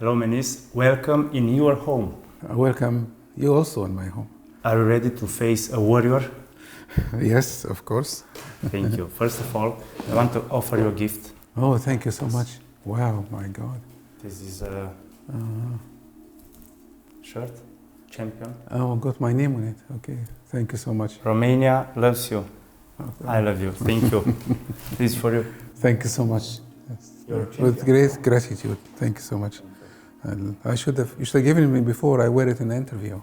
Hello, Menis. Welcome in your home. Welcome you also in my home. Are you ready to face a warrior? Yes, of course. Thank you. First of all, I want to offer you a gift. Oh, thank you so much. Wow, my God. This is a shirt, champion. Oh, got my name on it. Okay, thank you so much. Romania loves you. Okay. I love you. Thank you. This is for you. Thank you so much. Yes. You're a With champion. great gratitude. Thank you so much. And you should have given me before I wear it in the interview.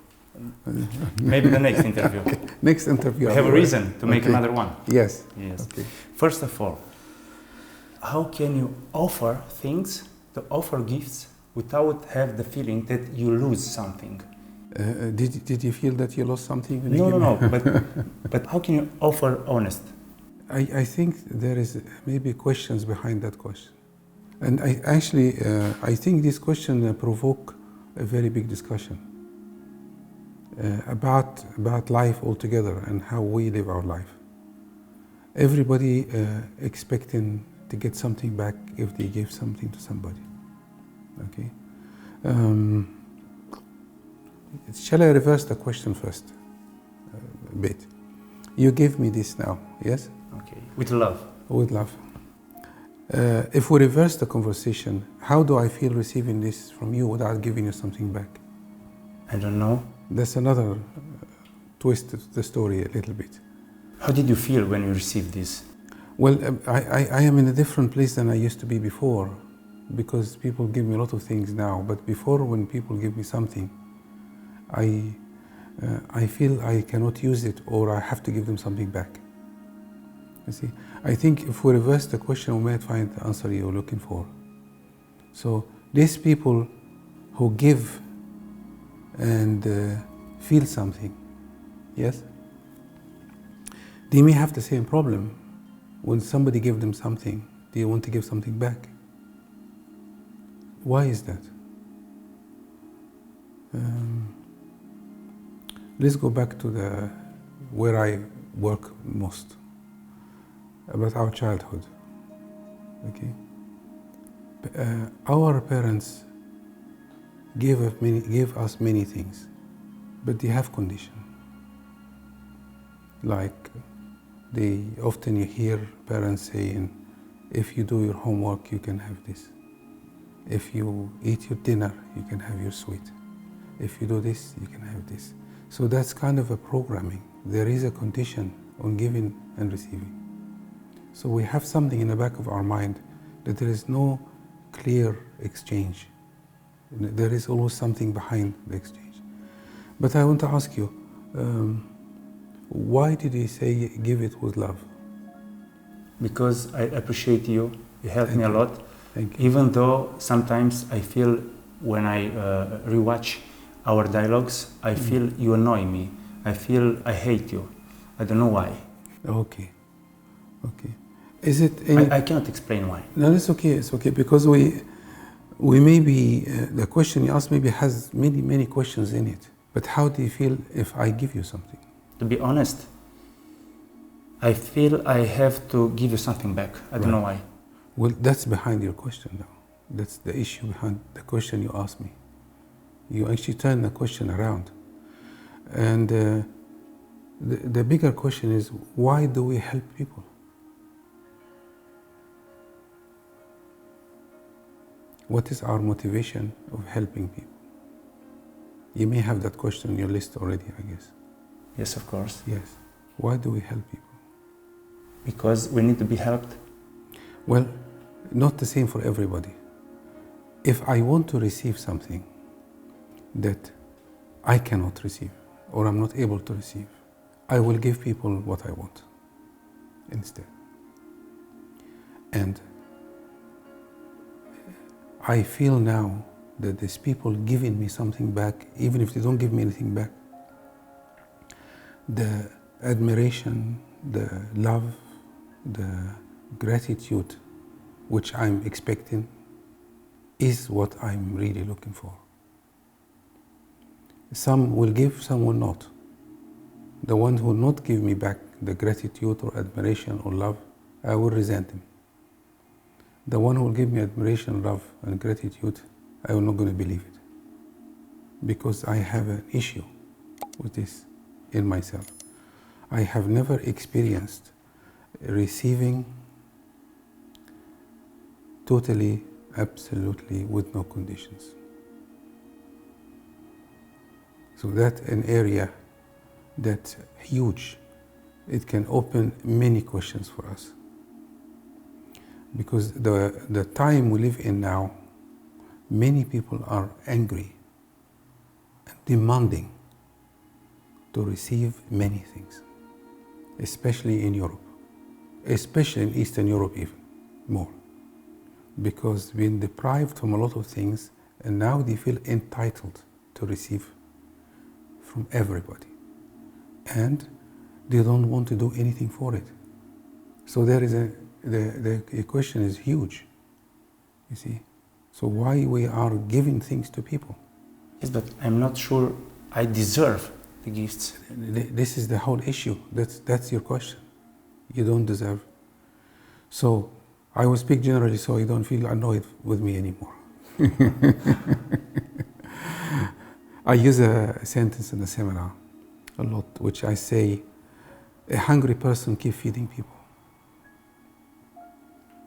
Maybe the next interview. Next interview. We have a reason to make another one. Yes. Yes. Okay. First of all, how can you offer things, to offer gifts, without have the feeling that you lose something? Did you feel that you lost something? When No. But how can you offer honest? I think there is maybe questions behind that question. And I think this question provoke a very big discussion about life altogether and how we live our life. Everybody expecting to get something back if they give something to somebody. Okay. Shall I reverse the question first a bit? You give me this now, yes? Okay. With love. With love. If we reverse the conversation, how do I feel receiving this from you without giving you something back? I don't know. That's another twist of the story a little bit. How did you feel when you received this? Well, I am in a different place than I used to be before, because people give me a lot of things now. But before, when people give me something, I feel I cannot use it, or I have to give them something back. You see, I think if we reverse the question, we might find the answer you're looking for. So these people who give and feel something, yes, they may have the same problem. When somebody gives them something, they want to give something back. Why is that? Let's go back to where I work most, about our childhood. Okay, our parents gave us many things, but they have conditions. Like often you hear parents saying, if you do your homework, you can have this. If you eat your dinner, you can have your sweet. If you do this, you can have this. So that's kind of a programming. There is a condition on giving and receiving. So we have something in the back of our mind that there is no clear exchange. There is always something behind the exchange. But I want to ask you, why did you say give it with love? Because I appreciate you. You helped me a lot. Thank you. Even though sometimes I feel when I rewatch our dialogues, I feel you annoy me. I feel I hate you. I don't know why. Okay. Is it any... I cannot explain why. No, it's okay, because we maybe, the question you asked maybe has many questions in it. But how do you feel if I give you something? To be honest, I feel I have to give you something back. I don't know why. Well, that's behind your question now. That's the issue behind the question you asked me. You actually turn the question around. And the bigger question is, why do we help people? What is our motivation of helping people? You may have that question on your list already, I guess. Yes, of course. Yes. Why do we help people? Because we need to be helped. Well, not the same for everybody. If I want to receive something that I cannot receive, or I'm not able to receive, I will give people what I want instead. And I feel now that these people giving me something back, even if they don't give me anything back, the admiration, the love, the gratitude which I'm expecting is what I'm really looking for. Some will give, some will not. The ones who will not give me back the gratitude or admiration or love, I will resent them. The one who will give me admiration, love, and gratitude, I'm not going to believe it. Because I have an issue with this in myself. I have never experienced receiving totally, absolutely, with no conditions. So that's an area that's huge. It can open many questions for us. Because the time we live in now, many people are angry and demanding to receive many things, especially in Europe, especially in Eastern Europe even more, because being deprived from a lot of things, and now they feel entitled to receive from everybody, and they don't want to do anything for it. So there is the question is huge, you see. So why we are giving things to people? Yes, but I'm not sure I deserve the gifts. This is the whole issue. That's your question. You don't deserve. So I will speak generally so you don't feel annoyed with me anymore. I use a sentence in the seminar a lot, which I say, a hungry person keeps feeding people.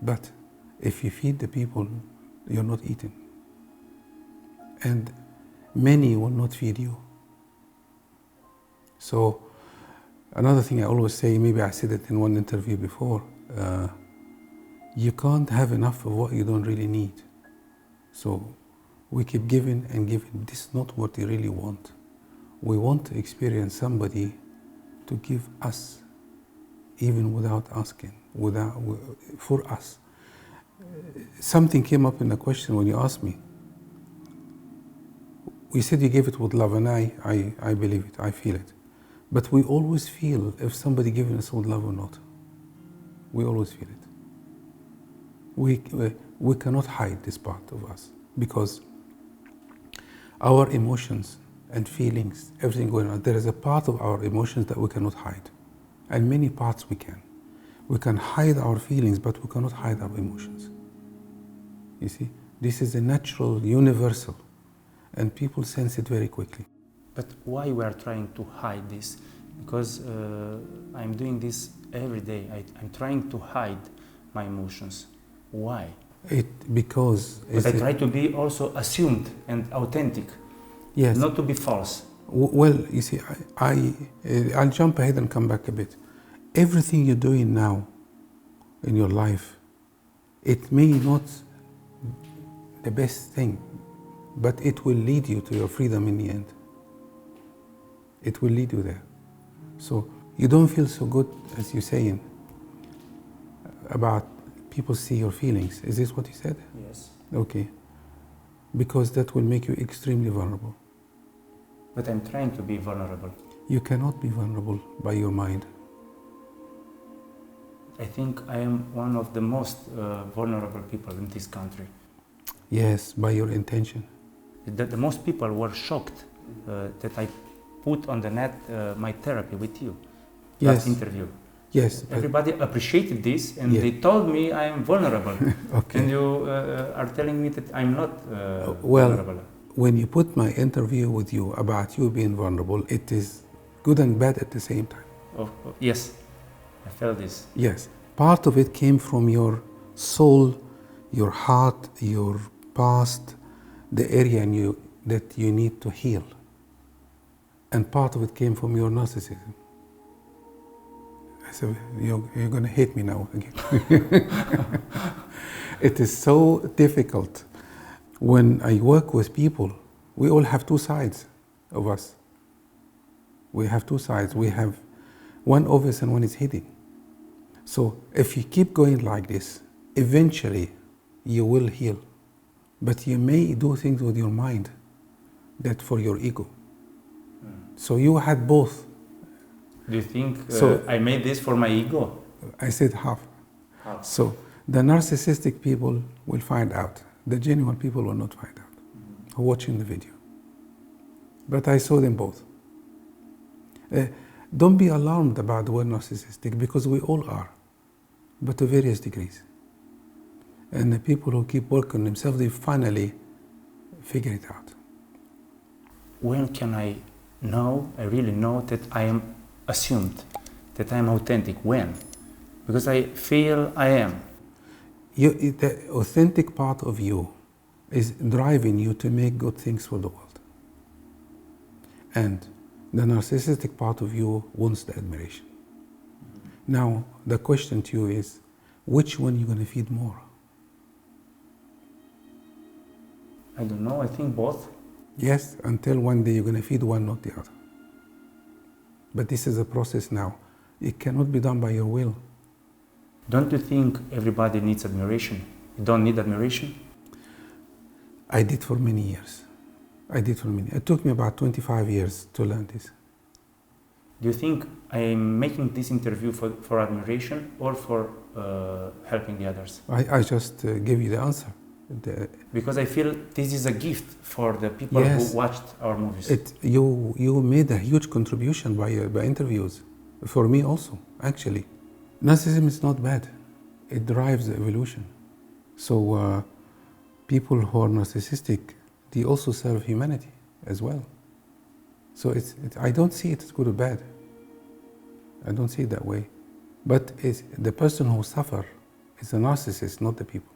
But if you feed the people, you're not eating. And many will not feed you. So another thing I always say, maybe I said it in one interview before, you can't have enough of what you don't really need. So we keep giving and giving. This is not what we really want. We want to experience somebody to give us, even without asking, for us. Something came up in the question when you asked me. We said you gave it with love, and I believe it, I feel it. But we always feel if somebody giving us with love or not. We always feel it. We cannot hide this part of us, because our emotions and feelings, everything going on, there is a part of our emotions that we cannot hide. And many parts we can. We can hide our feelings, but we cannot hide our emotions. You see, this is a natural, universal, and people sense it very quickly. But why we are trying to hide this? Because I'm doing this every day. I'm trying to hide my emotions. Why? Because I try to be also assumed and authentic. Yes. Not to be false. Well, you see, I'll jump ahead and come back a bit. Everything you're doing now in your life, it may not the best thing, but it will lead you to your freedom in the end. It will lead you there. So you don't feel so good, as you're saying, about people see your feelings. Is this what you said? Yes. Okay. Because that will make you extremely vulnerable. But I'm trying to be vulnerable. You cannot be vulnerable by your mind. I think I am one of the most vulnerable people in this country. Yes, by your intention. The most people were shocked that I put on the net my therapy with you. Yes. Last interview. Yes. Everybody appreciated this, and yeah. they told me I am vulnerable. Okay. And you are telling me that I'm not vulnerable. When you put my interview with you about you being vulnerable, it is good and bad at the same time. Yes, I felt this. Yes. Part of it came from your soul, your heart, your past, the area in you that you need to heal. And part of it came from your narcissism. So you're going to hate me now again. It is so difficult. When I work with people, we all have two sides of us. We have two sides. We have one obvious and one is hidden. So if you keep going like this, eventually you will heal. But you may do things with your mind that for your ego. So you had both. Do you think I made this for my ego? I said half. So the narcissistic people will find out. The genuine people will not find out, watching the video. But I saw them both. Don't be alarmed about the word narcissistic, because we all are, but to various degrees. And the people who keep working on themselves, they finally figure it out. When can I really know that I am assumed, that I am authentic? When? Because I feel I am. The authentic part of you is driving you to make good things for the world. And the narcissistic part of you wants the admiration. Now, the question to you is, which one are you going to feed more? I don't know, I think both. Yes, until one day you're going to feed one, not the other. But this is a process now. It cannot be done by your will. Don't you think everybody needs admiration? You don't need admiration? I did for many years. It took me about 25 years to learn this. Do you think I am making this interview for admiration or for helping the others? I just gave you the answer. Because I feel this is a gift for the people who watched our movies. You made a huge contribution by interviews. For me also, actually. Narcissism is not bad. It drives evolution. So people who are narcissistic, they also serve humanity as well. So I don't see it as good or bad. I don't see it that way. But the person who suffers is a narcissist, not the people.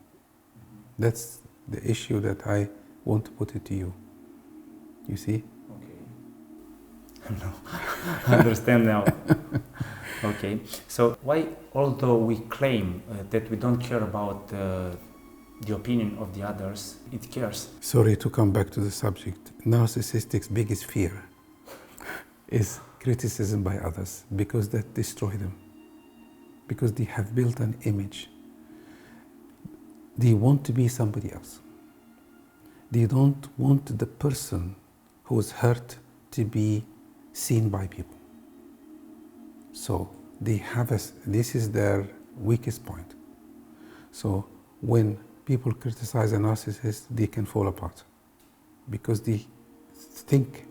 That's the issue that I want to put it to you. You see? Okay. No, I understand now. Okay. So why, although we claim that we don't care about the opinion of the others, it cares? Sorry to come back to the subject. Narcissistic's biggest fear is criticism by others, because that destroys them. Because they have built an image. They want to be somebody else. They don't want the person who is hurt to be seen by people. So this is their weakest point. So when people criticize a narcissist, they can fall apart because they think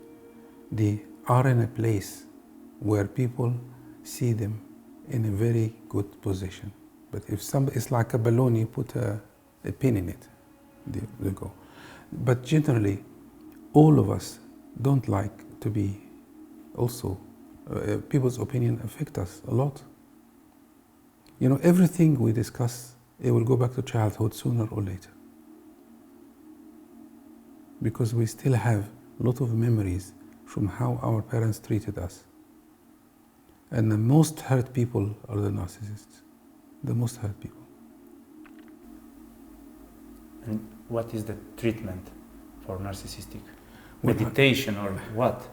they are in a place where people see them in a very good position. But if it's like a balloon, you put a pin in it, they go. But generally, all of us don't like to be also, people's opinion affect us a lot. You know, everything we discuss, it will go back to childhood sooner or later. Because we still have a lot of memories from how our parents treated us. And the most hurt people are the narcissists. The most hurt people. And what is the treatment for narcissistic? Meditation or what?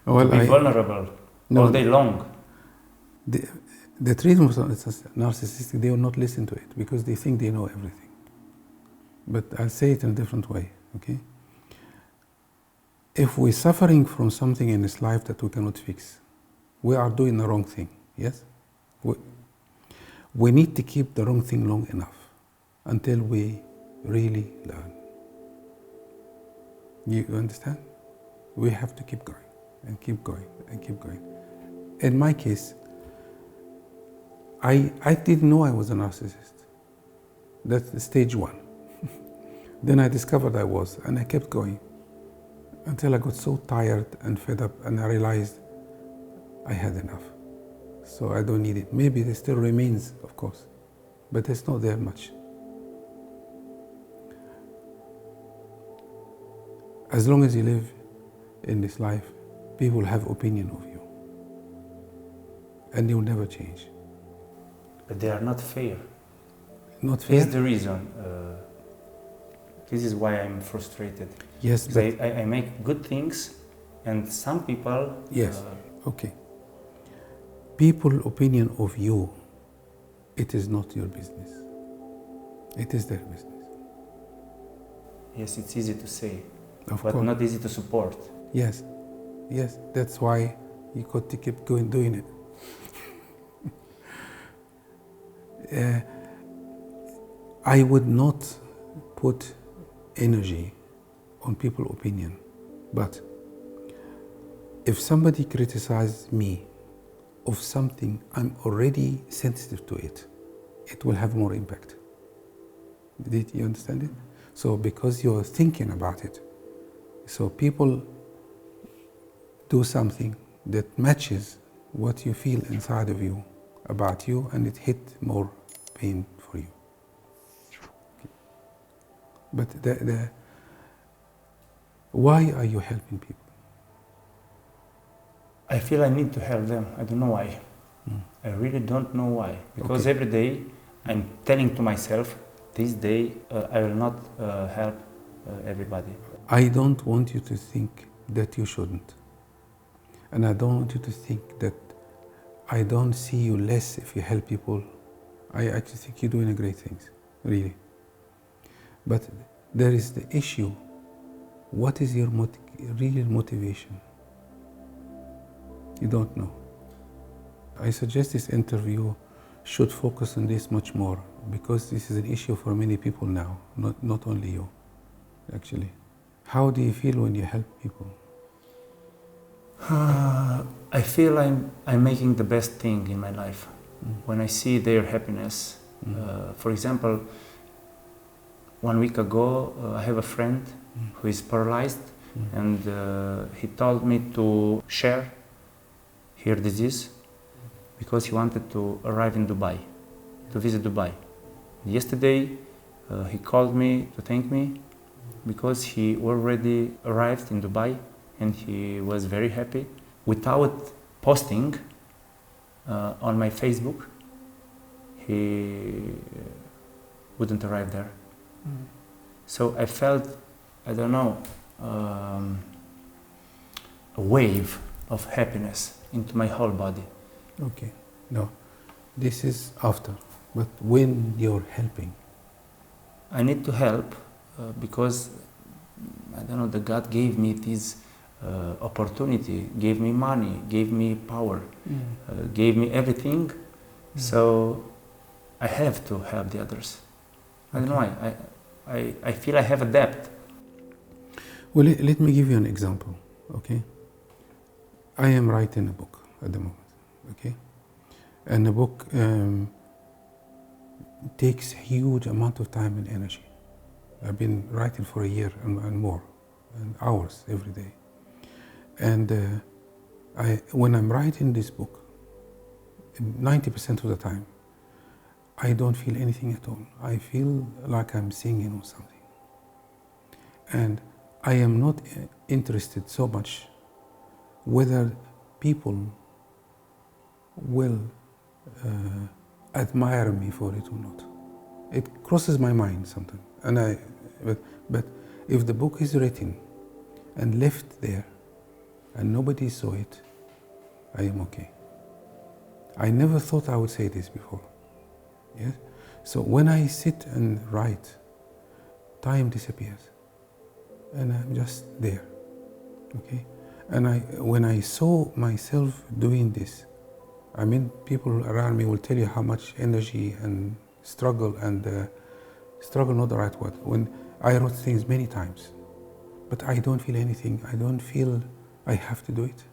Well, to be vulnerable all day long. The treatment for narcissistic, they will not listen to it because they think they know everything. But I'll say it in a different way, okay? If we're suffering from something in this life that we cannot fix, we are doing the wrong thing, yes? We need to keep the wrong thing long enough until we really learn. You understand? We have to keep going and keep going and keep going. In my case, I didn't know I was a narcissist. That's stage one. Then I discovered I was, and I kept going until I got so tired and fed up, and I realized I had enough. So I don't need it. Maybe there still remains, of course, but it's not there much. As long as you live in this life, people have opinion of you, and they will never change. But they are not fair. Not fair? This is the reason. This is why I'm frustrated. Yes, but I make good things, and some people... Yes, okay. People's opinion of you, it is not your business. It is their business. Yes, it's easy to say, but not easy to support. Yes, yes, that's why you got to keep going doing it. I would not put energy on people's opinion, but if somebody criticizes me of something, I'm already sensitive to it, it will have more impact. Did you understand it? So because you're thinking about it, So people do something that matches what you feel inside of you about you, and it hit more pain for you. But why are you helping people? I feel I need to help them. I don't know why. I really don't know why. Because every day I'm telling to myself, this day I will not help everybody. I don't want you to think that you shouldn't. And I don't want you to think that I don't see you less if you help people. I actually think you're doing great things, really. But there is the issue. What is your real motivation? You don't know. I suggest this interview should focus on this much more, because this is an issue for many people now, not only you, actually. How do you feel when you help people? I feel I'm making the best thing in my life. When I see their happiness. For example, 1 week ago, I have a friend who is paralyzed, and he told me to share her disease because he wanted to arrive in Dubai, to visit Dubai. Yesterday, he called me to thank me because he already arrived in Dubai, and he was very happy. Without posting on my Facebook, he wouldn't arrive there. So I felt, I don't know, a wave of happiness into my whole body. Okay, no, this is after, but when you're helping? I need to help because, I don't know, the God gave me this opportunity, gave me money, gave me power, gave me everything, so I have to help the others. I don't know why. I feel I have a debt. Well, let me give you an example, okay? I am writing a book at the moment, okay? And the book takes a huge amount of time and energy. I've been writing for a year and more, and hours every day. And when I'm writing this book, 90% of the time, I don't feel anything at all. I feel like I'm singing or something. And I am not interested so much whether people will admire me for it or not. It crosses my mind sometimes. But if the book is written and left there and nobody saw it, I am okay. I never thought I would say this before. Yes? So when I sit and write, time disappears, and I'm just there, okay? And when I saw myself doing this, I mean, people around me will tell you how much energy and struggle, and struggle not the right word. When I wrote things many times, but I don't feel anything. I don't feel I have to do it.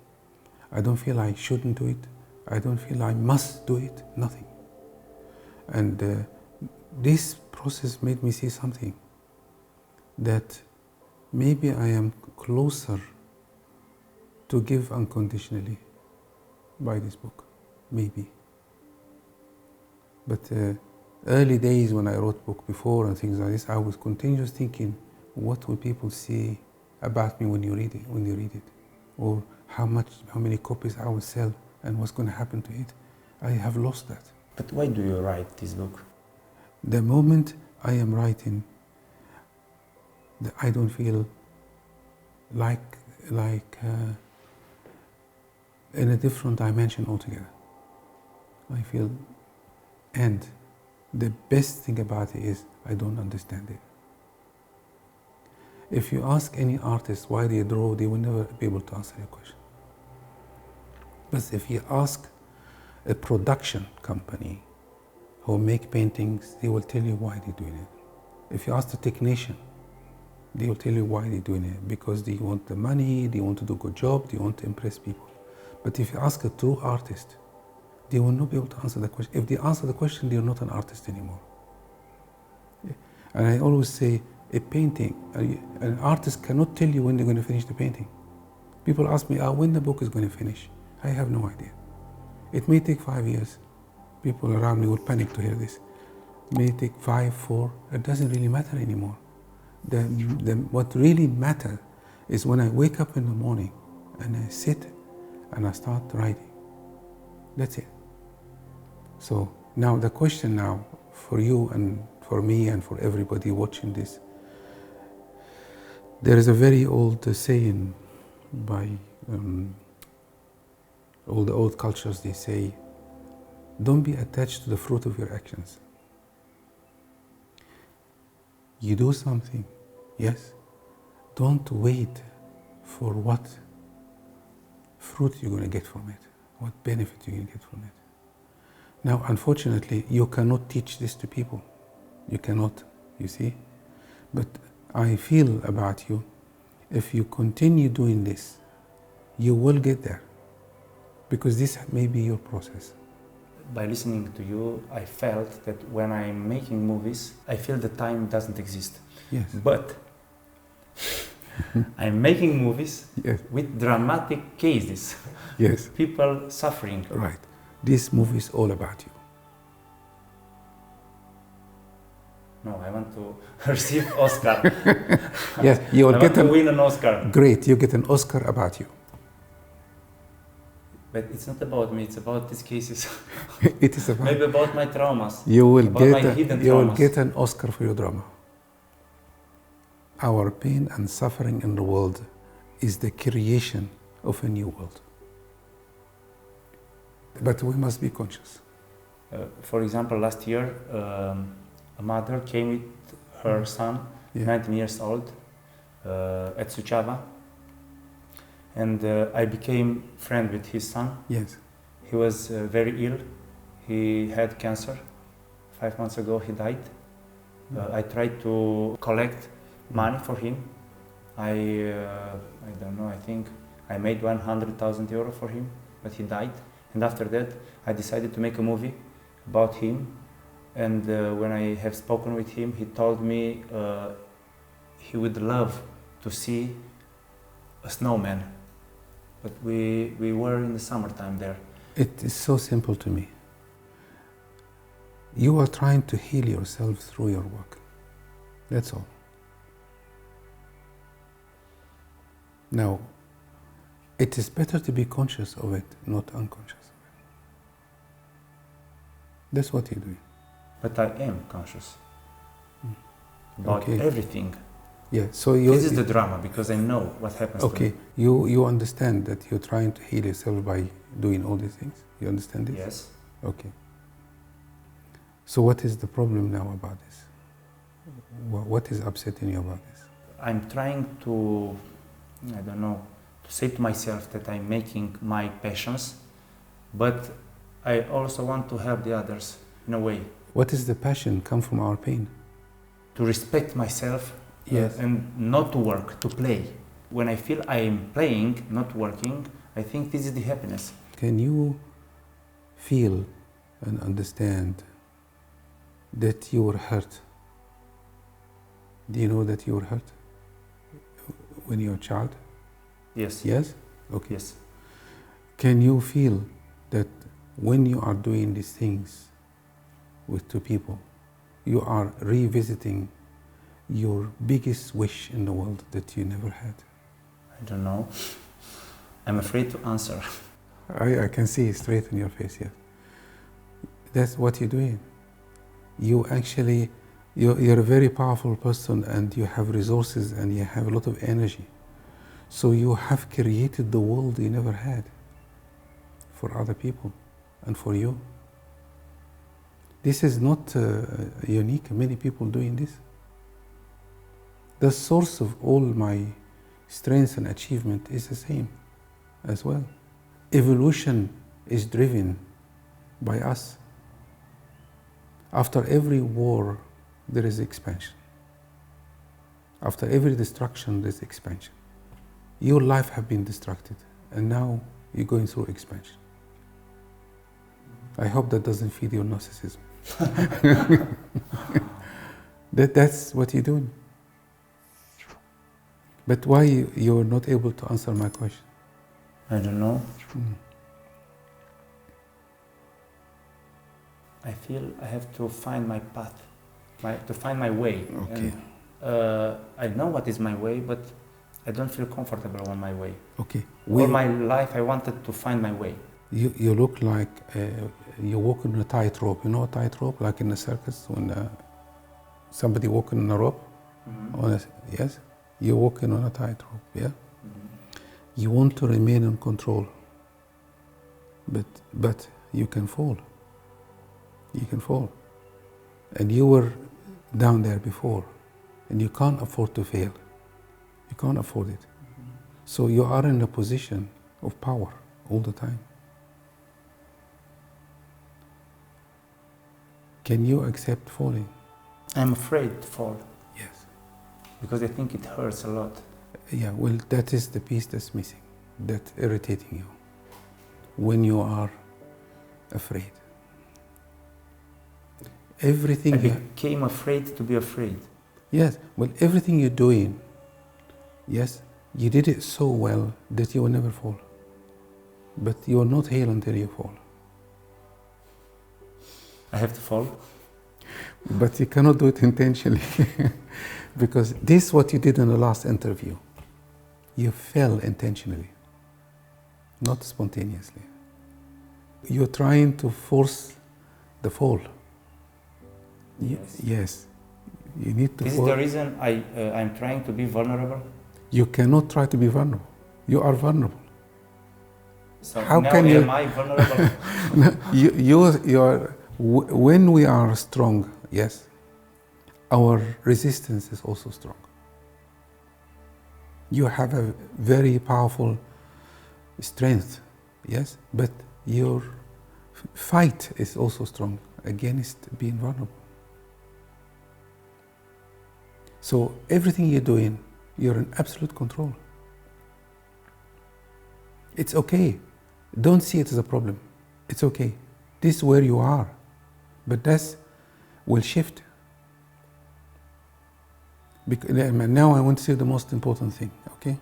I don't feel I shouldn't do it. I don't feel I must do it, nothing. And this process made me see something, that maybe I am closer to give unconditionally by this book, maybe. But early days when I wrote book before and things like this, I was continuously thinking, what will people say about me when you read it, or how many copies I will sell, and what's going to happen to it. I have lost that. But why do you write this book? The moment I am writing, I don't feel like in a different dimension altogether. I feel, and the best thing about it is I don't understand it. If you ask any artist why they draw, they will never be able to answer your question. But if you ask a production company who make paintings, they will tell you why they're doing it. If you ask the technician, they will tell you why they're doing it, because they want the money, they want to do a good job, they want to impress people. But if you ask a true artist, they will not be able to answer the question. If they answer the question, they're not an artist anymore. And I always say, A painting, an artist cannot tell you when they're going to finish the painting. People ask me, when the book is going to finish? I have no idea. It may take 5 years. People around me will panic to hear this. It may take 5, 4, it doesn't really matter anymore. What really matters is when I wake up in the morning and I sit and I start writing. That's it. So now the question now for you and for me and for everybody watching this, there is a very old saying by all the old cultures. They say, don't be attached to the fruit of your actions. You do something, yes, don't wait for what fruit you're going to get from it, what benefit you're going to get from it. Now, unfortunately, you cannot teach this to people. You cannot, you see? But I feel about you, if you continue doing this, you will get there. Because this may be your process. By listening to you, I felt that when I'm making movies, I feel the time doesn't exist. Yes. But I'm making movies yes. with dramatic cases. Yes. People suffering. Right. This movie is all about you. No, I want to receive Oscar. Yes, you will to win an Oscar. Great, you get an Oscar about you. But it's not about me, it's about these cases. It is about... Maybe about my traumas. You will get an Oscar for your drama. Our pain and suffering in the world is the creation of a new world. But we must be conscious. For example, last year, a mother came with her son, 19 years old, at Suceava. And I became friend with his son. Yes. He was very ill. He had cancer. 5 months ago, he died. I tried to collect money for him. I don't know, I think I made 100,000 euro for him, but he died. And after that, I decided to make a movie about him. And when I have spoken with him, he told me he would love to see a snowman. But we were in the summertime there. It is so simple to me. You are trying to heal yourself through your work. That's all. Now, it is better to be conscious of it, not unconscious of it. That's what you're doing. But I am conscious about everything. Yeah, so this is the drama, because I know what happens to me. Okay, you understand that you're trying to heal yourself by doing all these things? You understand this? Yes. Okay. So what is the problem now about this? What is upsetting you about this? I'm trying to, I don't know, to say to myself that I'm making my passions, but I also want to help the others in a way. What is the passion? Come from our pain. To respect myself. Yes. And not to work, to play. When I feel I am playing, not working, I think this is the happiness. Can you feel and understand that you were hurt? Do you know that you were hurt when you were a child? Yes. Yes? Okay. Yes. Can you feel that when you are doing these things with two people, you are revisiting your biggest wish in the world that you never had? I don't know. I'm afraid to answer. I can see it straight in your face, yes. That's what you're doing. You actually, you're a very powerful person and you have resources and you have a lot of energy. So you have created the world you never had for other people and for you. This is not unique. Many people doing this. The source of all my strength and achievement is the same as well. Evolution is driven by us. After every war, there is expansion. After every destruction, there's expansion. Your life has been destructed, and now you're going through expansion. I hope that doesn't feed your narcissism. That's what you're doing. But why you're not able to answer my question? I don't know. Mm. I feel I have to find my path, to find my way. Okay. And, I know what is my way, but I don't feel comfortable on my way. Okay. All my life I wanted to find my way. You look like you're walking on a tightrope. You know a tightrope, like in the circus when somebody walking on a rope. Mm-hmm. Yes, you're walking on a tightrope. Yeah. Mm-hmm. You want to remain in control, but you can fall. You can fall, and you were down there before, and you can't afford to fail. You can't afford it. Mm-hmm. So you are in a position of power all the time. Can you accept falling? I'm afraid to fall. Yes. Because I think it hurts a lot. Yeah, well, that is the piece that's missing, that's irritating you. When you are afraid. Everything I became afraid to be afraid. Yes, well, everything you're doing, yes, you did it so well that you will never fall. But you will not heal until you fall. I have to fall? But you cannot do it intentionally. Because this is what you did in the last interview. You fell intentionally, not spontaneously. You're trying to force the fall. Yes. Yes. You need to This fall. is the reason I'm trying to be vulnerable? You cannot try to be vulnerable. You are vulnerable. So How now can you? am I vulnerable? No, you are. When we are strong, yes, our resistance is also strong. You have a very powerful strength, yes, but your fight is also strong against being vulnerable. So everything you're doing, you're in absolute control. It's okay. Don't see it as a problem. It's okay. This is where you are. But that will shift. Now I want to say the most important thing, okay?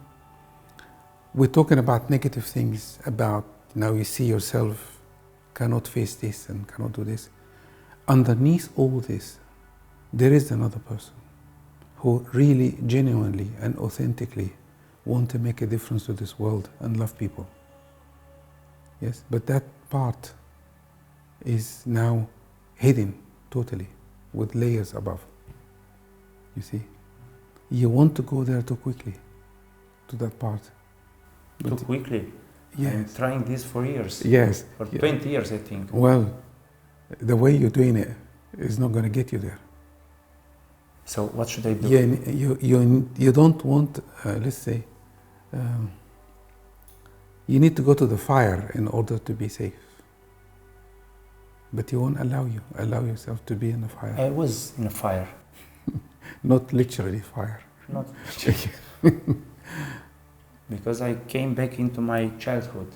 We're talking about negative things, about now you see yourself cannot face this and cannot do this. Underneath all this, there is another person who really, genuinely and authentically want to make a difference to this world and love people. Yes, but that part is now hidden totally with layers above. You see? You want to go there too quickly, to that part. Too quickly? Yes. I'm trying this for years. Yes. For 20 years, I think. Well, the way you're doing it is not going to get you there. So what should I do? Yeah, you don't want, let's say, you need to go to the fire in order to be safe. But you won't allow yourself to be in the fire. I was in a fire. Not literally fire. Not because I came back into my childhood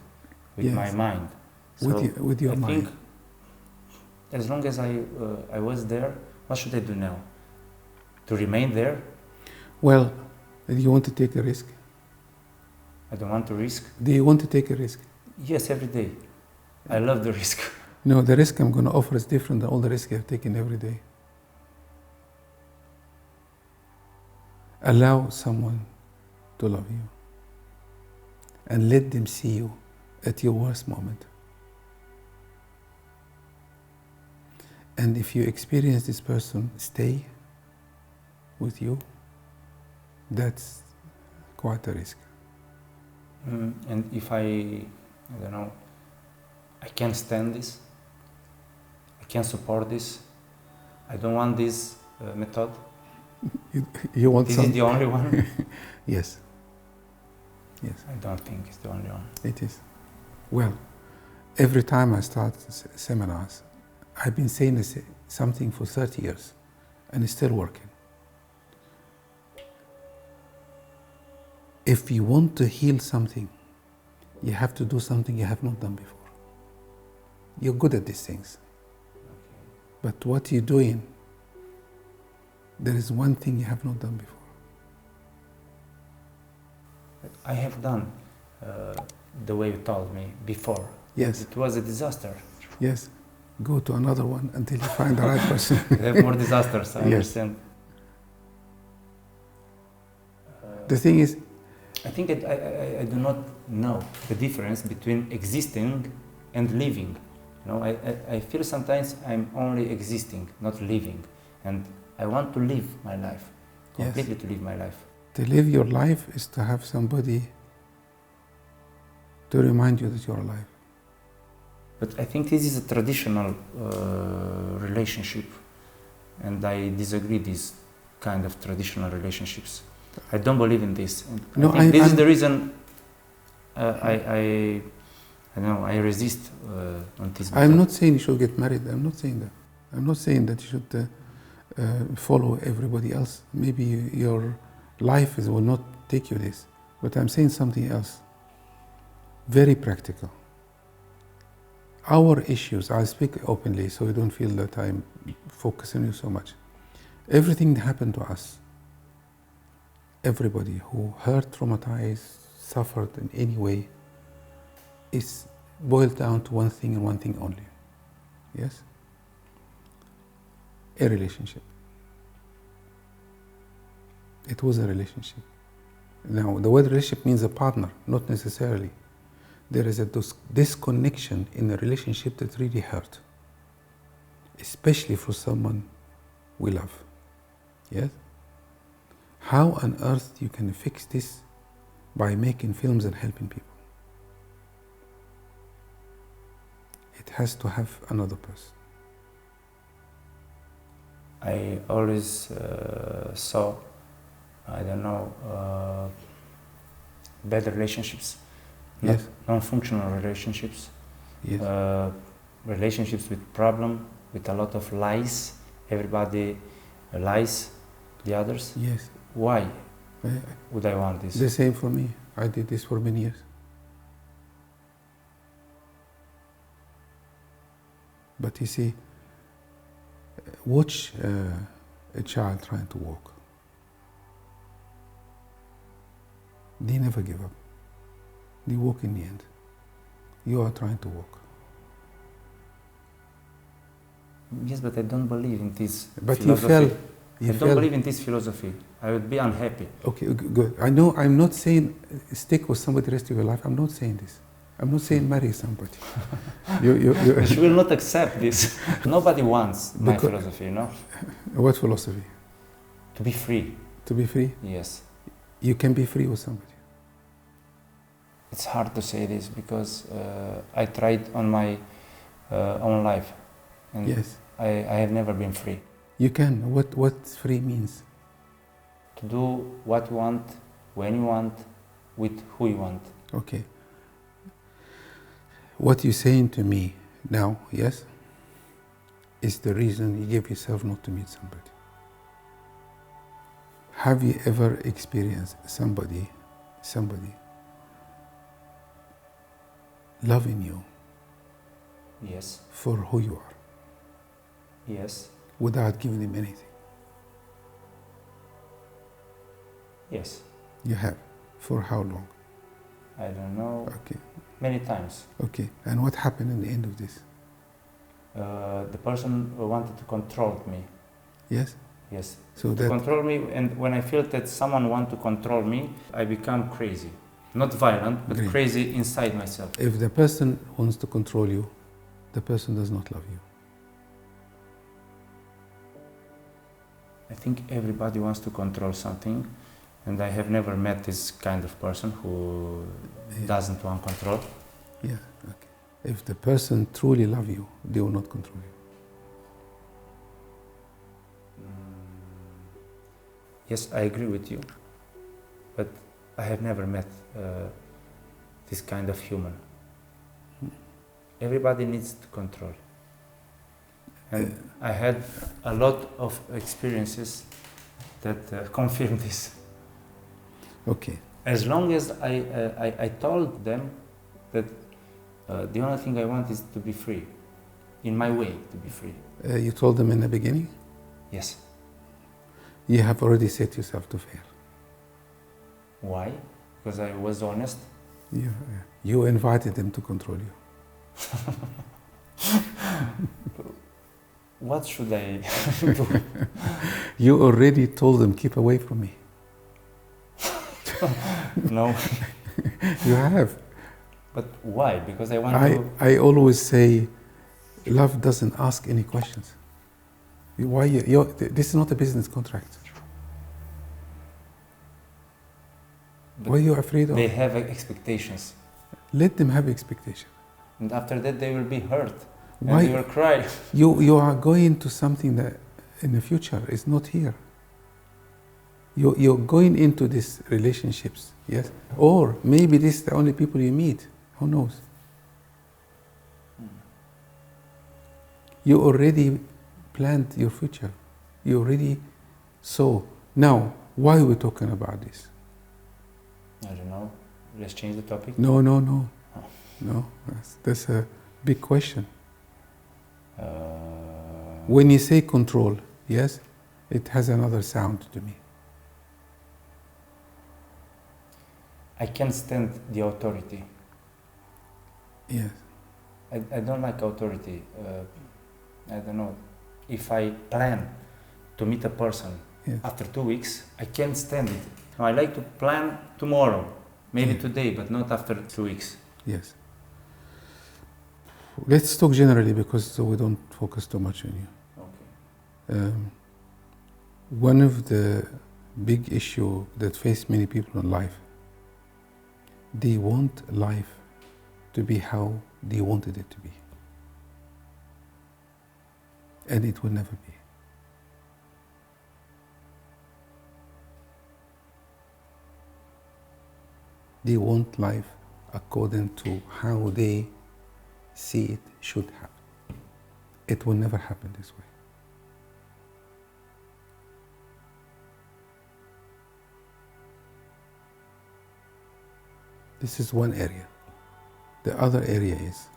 with Yes. my mind. So with your I mind. think as long as I was there, what should I do now? To remain there? Well, do you want to take a risk? I don't want to risk. Do you want to take a risk? Yes, every day. I love the risk. No, the risk I'm going to offer is different than all the risk I've taken every day. Allow someone to love you and let them see you at your worst moment. And if you experience this person stay with you, that's quite a risk. And if I don't know, I can't stand this, I can't support this, I don't want this method. You want This some? is the only one? Yes. Yes. I don't think it's the only one. It is. Well, every time I start seminars, I've been saying something for 30 years, and it's still working. If you want to heal something, you have to do something you have not done before. You're good at these things. But what you're doing, there is one thing you have not done before. I have done the way you told me before. Yes. It was a disaster. Yes. Go to another one until you find the right person. You have more disasters, I Yes. understand. The thing is, I think I do not know the difference between existing and living. You know, I feel sometimes I'm only existing, not living. And I want to live my life, completely to live my life. to live your life is to have somebody to remind you that you're alive. But I think this is a traditional relationship, and I disagree these kind of traditional relationships. I don't believe in this. And No, I think this is the reason I don't know, I resist on this. I'm not saying you should get married. I'm not saying that. I'm not saying that you should follow everybody else. Maybe your life will not take you this. But I'm saying something else. Very practical. Our issues, I'll speak openly so you don't feel that I'm focusing on you so much. Everything that happened to us, everybody who hurt, traumatized, suffered in any way, is boiled down to one thing and one thing only. Yes? A relationship. It was a relationship. Now, the word relationship means a partner, not necessarily. There is a disconnection in a relationship that really hurt, especially for someone we love. Yes? How on earth you can fix this by making films and helping people? It has to have another person. I always saw, I don't know, bad relationships, Yes. non-functional relationships, Yes. relationships with problem, with a lot of lies. Everybody lies the others. Yes. Why Uh, would I want this? The same for me. I did this for many years. But you see, watch a child trying to walk. They never give up. They walk in the end. You are trying to walk. Yes, but I don't believe in this But philosophy. you fell. I don't believe in this philosophy. I would be unhappy. Okay, good. I know I'm not saying stick with somebody the rest of your life. I'm not saying this. I'm not saying marry somebody. You will not accept this. Nobody wants my Because- philosophy, you know? What philosophy? To be free. To be free? Yes. You can be free with somebody. It's hard to say this because I tried on my own life. And Yes. I have never been free. You can. What free means? To do what you want, when you want, with who you want. Okay. What you're saying to me now, yes, is the reason you gave yourself not to meet somebody. Have you ever experienced somebody loving you Yes. for who you are Yes. without giving them anything? Yes. You have. For how long? I don't know. Okay. Many times. Okay. And what happened in the end of this? The person wanted to control me. Yes? Yes. So To that control me, and when I feel that someone wants to control me, I become crazy. Not violent, but Great. crazy inside myself. if the person wants to control you, the person does not love you. I think everybody wants to control something, and I have never met this kind of person who Yeah. doesn't want control. Yeah, okay. If the person truly loves you, they will not control you. Yes, I agree with you, but I have never met this kind of human. Everybody needs to control. And I had a lot of experiences that confirm this. Okay. As long as I told them that the only thing I want is to be free, in my way to be free. You told them in the beginning? Yes. You have already set yourself to fail. Why? because I was honest. Yeah. You invited them to control you. What should I do? You already told them, keep away from me. No. You have. But why? Because I want to... I always say, love doesn't ask any questions. Why this is not a business contract. But what are you afraid of? they have expectations. Let them have expectations. And after that they will be hurt. Why? And they will cry. You are going to something that in the future is not here. You're going into these relationships, yes? Or maybe this is the only people you meet. Who knows? You already planned your future. You already saw. Now, why are we talking about this? I don't know. Let's change the topic. No. Oh. No, that's a big question. When you say control, yes, it has another sound to me. I can't stand the authority. Yes. I don't like authority. I don't know. If I plan to meet a person Yes. after 2 weeks, I can't stand it. No, I like to plan tomorrow, maybe today, but not after 2 weeks. Yes. Let's talk generally because we don't focus too much on you. Okay. One of the big issue that face many people in life, they want life to be how they wanted it to be. And it will never be. They want life according to how they see it should happen. It will never happen this way. This is one area. The other area is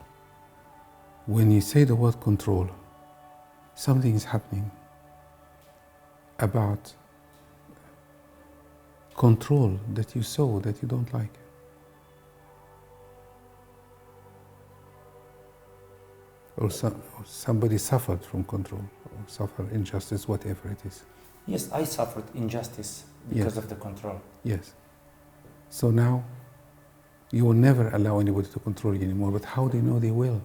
when you say the word control, something is happening about control that you saw that you don't like. Or somebody suffered from control, or suffered injustice, whatever it is. Yes, I suffered injustice because Yes. of the control. Yes. So now, you will never allow anybody to control you anymore, but how do you know they will?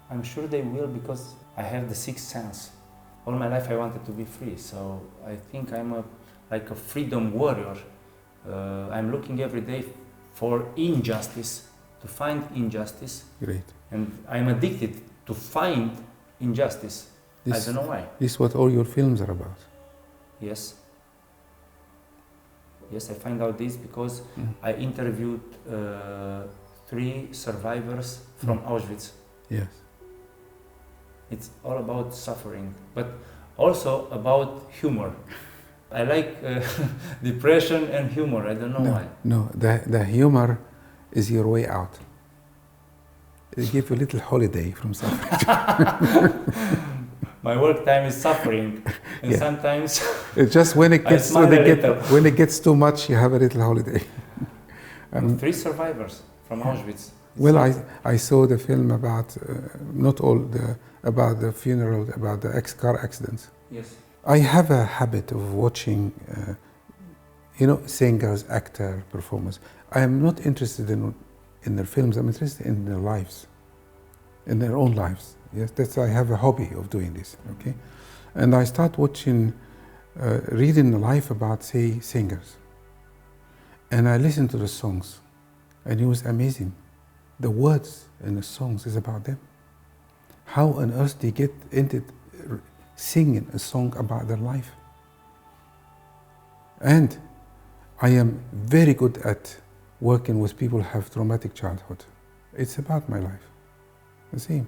I'm sure they will because I have the sixth sense. All my life I wanted to be free, so I think I'm like a freedom warrior. I'm looking every day for injustice, to find injustice. Great. And I'm addicted to find injustice. I don't know why. This is what all your films are about. Yes. Yes, I find out this because I interviewed 3 survivors from Auschwitz. Yes. It's all about suffering, but also about humor. I like depression and humor. I don't know why. No, the humor is your way out. They give you a little holiday from suffering. My work time is suffering, and sometimes It's just when it gets when it gets too much, you have a little holiday. 3 survivors from Auschwitz. Well, I saw the film about not all about the funeral, about the car accidents. Yes. I have a habit of watching, singers, actor, performers. I am not interested in their films. I'm interested in their lives, in their own lives. Yes, I have a hobby of doing this. Okay, and I start watching, reading the life about, say, singers, and I listen to the songs, and it was amazing. The words in the songs is about them. How on earth they get into singing a song about their life? And I am very good at working with people who have traumatic childhood. It's about my life. The same.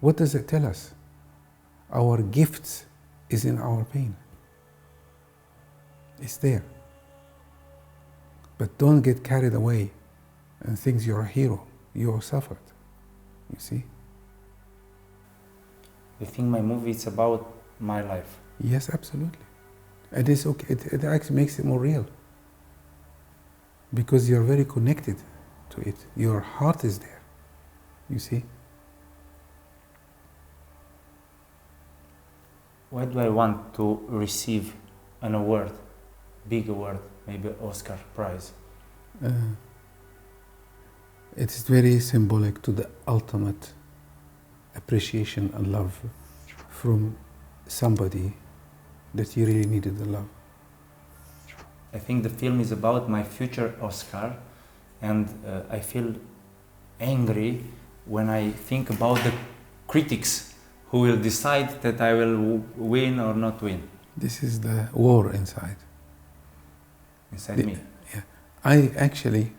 What does it tell us? Our gifts is in our pain. It's there. But don't get carried away and think you're a hero. You suffered. You see? You think my movie is about my life? Yes, absolutely. And it's okay. It actually makes it more real. because you're very connected to it. Your heart is there, you see? Why do I want to receive an award, big award, maybe Oscar prize? It is very symbolic to the ultimate appreciation and love from somebody that you really needed the love. I think the film is about my future Oscar, and I feel angry when I think about the critics who will decide that I will win or not win. This is the war inside. Inside me. Yeah. I actually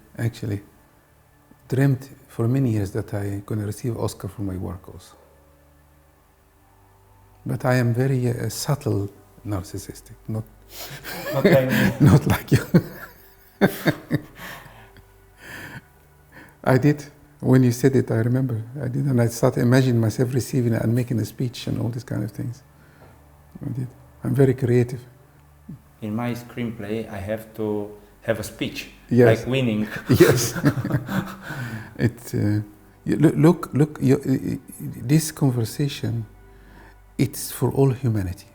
dreamt for many years that I gonna receive Oscar for my work also. But I am very subtle narcissistic, not like me. not like you. I did. When you said it, I remember. I did, and I started imagining myself receiving it and making a speech and all these kind of things. I did. I'm very creative. In my screenplay, I have to have a speech, Yes. like winning. Yes. Look. This conversation, it's for all humanity,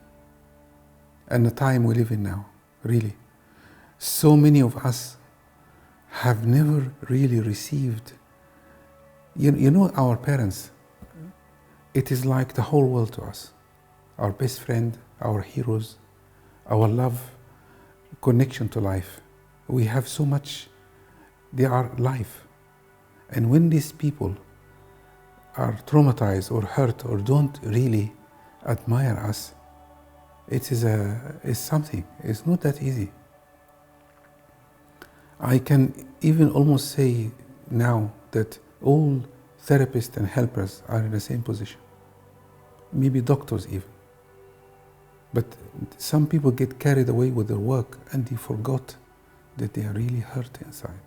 and the time we live in now. Really, so many of us have never really received. You know, our parents. It is like the whole world to us. Our best friend, our heroes, our love, connection to life. We have so much. They are life. And when these people are traumatized or hurt or don't really admire us, it's something. It's not that easy. I can even almost say now that all therapists and helpers are in the same position. Maybe doctors even. But some people get carried away with their work and they forgot that they are really hurt inside.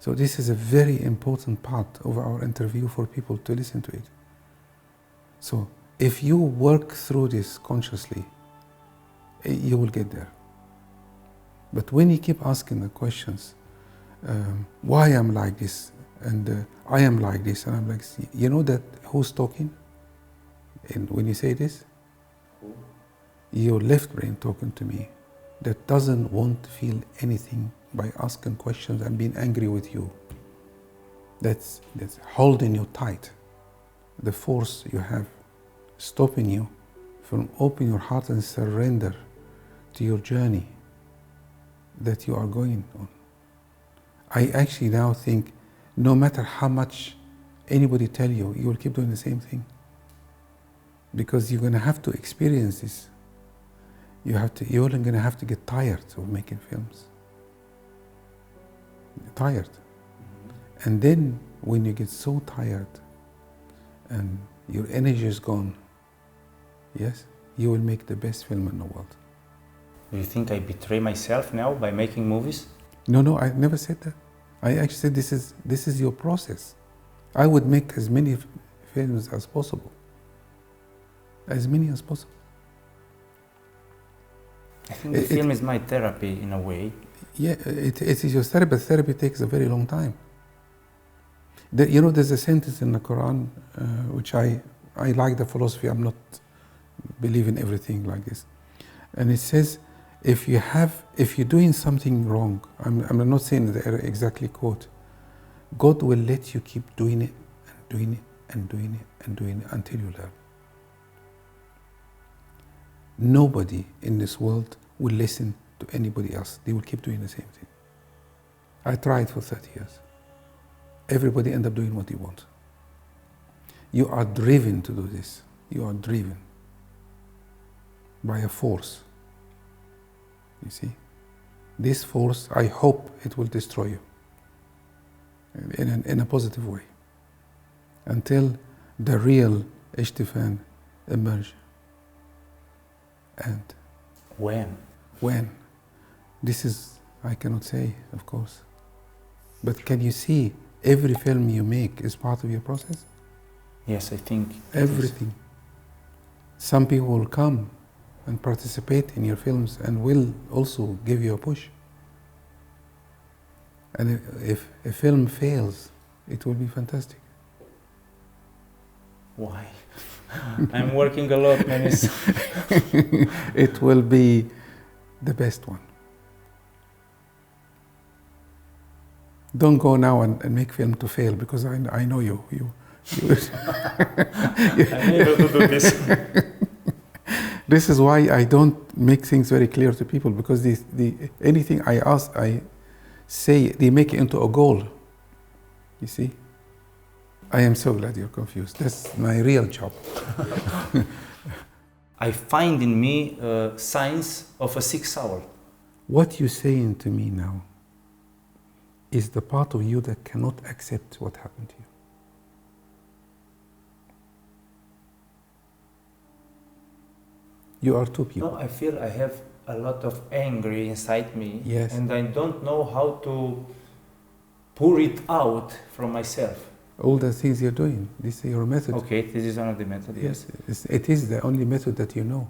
So this is a very important part of our interview for people to listen to it. So if you work through this consciously, you will get there. But when you keep asking the questions, why I'm like this, and I am like this, and I'm like this, you know that who's talking? And when you say this, your left brain talking to me, that doesn't want to feel anything by asking questions and being angry with you. That's holding you tight. The force you have, stopping you from opening your heart and surrender to your journey that you are going on. I actually now think, no matter how much anybody tell you, you will keep doing the same thing. Because you're going to have to experience this. You're going to have to get tired of making films. Tired. And then when you get so tired and your energy is gone, yes, you will make the best film in the world. Do you think I betray myself now by making movies? No, I never said that. I actually said this is your process. I would make as many films as possible. As many as possible. I think the film is my therapy in a way. Yeah, it is your therapy, but therapy takes a very long time. There's a sentence in the Quran, which I like the philosophy, I'm not believing everything like this. And it says, if you're doing something wrong, I'm not saying the exactly quote, God will let you keep doing it and doing it and doing it and doing it until you learn. Nobody in this world will listen to anybody else. They will keep doing the same thing. I tried for 30 years. Everybody ends up doing what they want. You are driven to do this. You are driven by a force. You see? This force, I hope it will destroy you in a positive way until the real Ştefan emerge. And when? This is, I cannot say, of course. But can you see every film you make is part of your process? Yes, I think. Everything. Some people will come and participate in your films and will also give you a push. And if a film fails, it will be fantastic. Why? I'm working a lot, Menis. It will be the best one. Don't go now and make film to fail, because I know you. I'm able to do this. This is why I don't make things very clear to people, because anything I ask, I say, they make it into a goal. You see? I am so glad you're confused. That's my real job. I find in me signs of a 6 hour. What you're saying to me now is the part of you that cannot accept what happened to you. You are two people. No, I feel I have a lot of anger inside me. Yes. And I don't know how to pour it out from myself. All the things you're doing, this is your method. Okay, this is one of the methods. Yes, it is the only method that you know.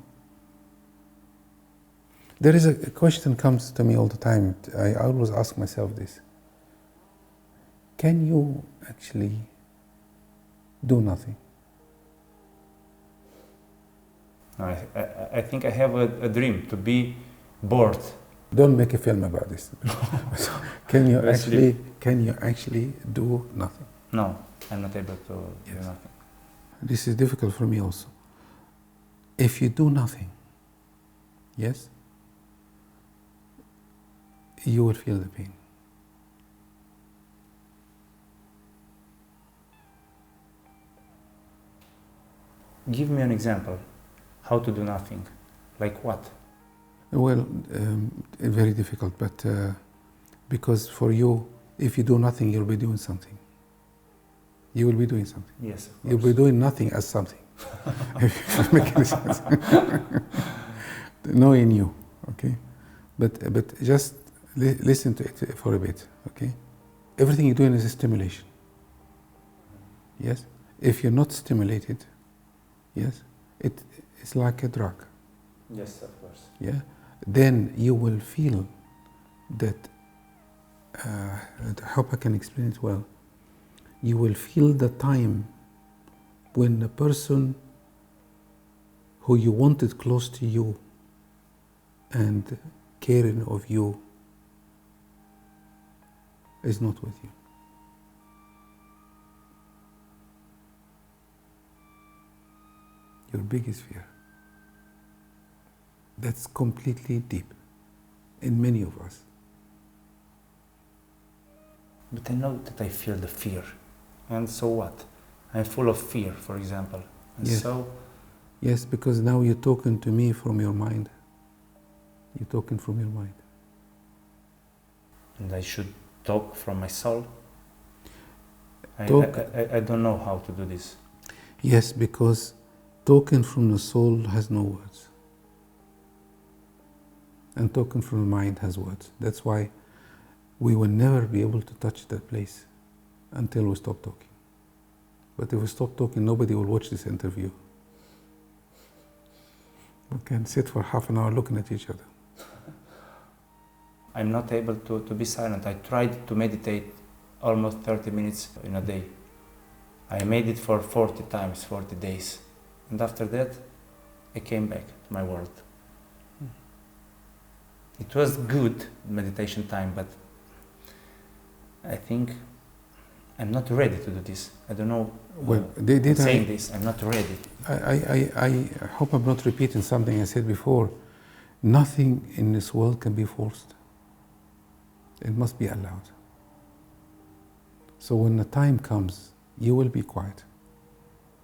There is a question comes to me all the time. I always ask myself this. Can you actually do nothing? I think I have a dream to be bored. Don't make a film about this. Can you actually do nothing? No, I'm not able to do nothing. This is difficult for me also. If you do nothing, yes, you will feel the pain. Give me an example. How to do nothing? Like what? Well, very difficult, but because for you, if you do nothing, you'll be doing something. You will be doing something. Yes, of course. You'll be doing nothing as something. If it makes any sense. Knowing you, okay? But just listen to it for a bit, okay? Everything you're doing is a stimulation. Yes? If you're not stimulated, yes, it's like a drug. Yes, of course. Yeah? Then you will feel that, I hope I can explain it well, you will feel the time when the person who you wanted close to you and caring of you is not with you. Your biggest fear. That's completely deep in many of us. But I know that I feel the fear. And so what? I'm full of fear, for example. And yes. So... Yes, because now you're talking to me from your mind. You're talking from your mind. And I should talk from my soul? I don't know how to do this. Yes, because talking from the soul has no words. And talking from the mind has words. That's why we will never be able to touch that place until we stop talking. But if we stop talking, nobody will watch this interview. We can sit for half an hour looking at each other. I'm not able to be silent. I tried to meditate almost 30 minutes in a day. I made it for 40 times, 40 days. And after that, I came back to my world. It was good meditation time, but I think I'm not ready to do this. I don't know. Saying this, I'm not ready. I hope I'm not repeating something I said before. Nothing in this world can be forced. It must be allowed. So when the time comes, you will be quiet.